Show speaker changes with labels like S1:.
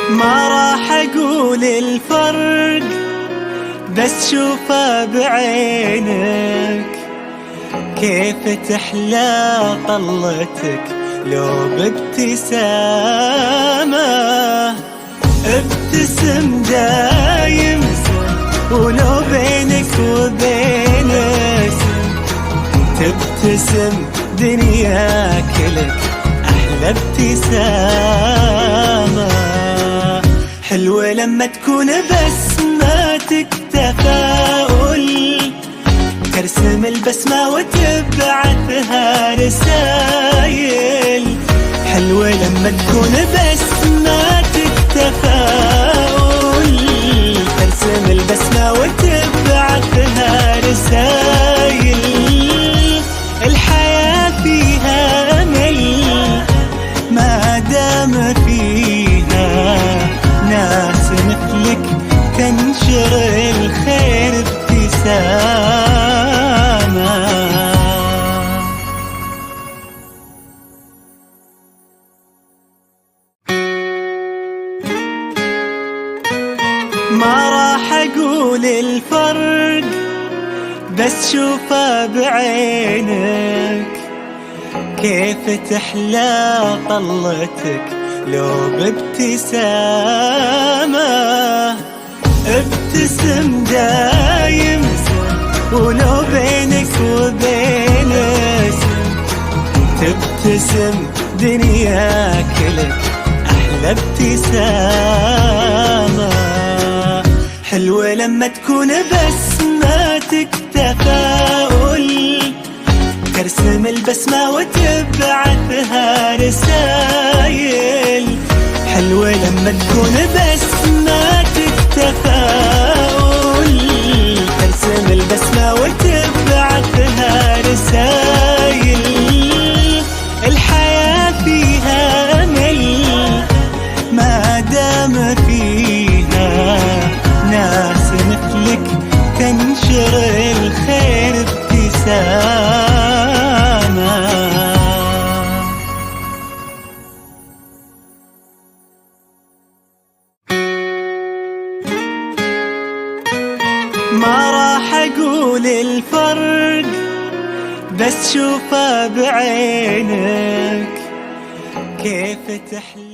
S1: ما راح اقول الفرق بس شوفه بعينك، كيف تحلى طلتك لو بابتسامة. ابتسم دايم ولو بينك وبينك تبتسم دنياك لك أحلى ابتسامة. حلوة لما تكون بسماتك تفاؤل، ترسم البسمة وتبعثها رسايل. حلوة لما تكون بسماتك تفاؤل، ترسم البسمة وتبعثها رسايل. الحياة فيها أمل ما دام فيها ناس مثلك تنشر الخير ابتسامة. ما راح اقول الفرق بس شوفه بعينك، كيف تحلى طلتك لو بابتسامة. ابتسم دايم ولو بينك وبينك تبتسم دنياك لك أحلى ابتسامة. حلوة لما تكون بسماتك تفاؤل، ترسم البسمة وتبعثها رسايل. حلوة لما تكون بسماتك تفاؤل، ترسم البسمة وتبعثها رسايل. الحياة فيها أمل ما دام فيها ناس مثلك تنشر الخير ابتسامة. ما راح اقول الفرق بس شوفه بعينك، كيف تحلى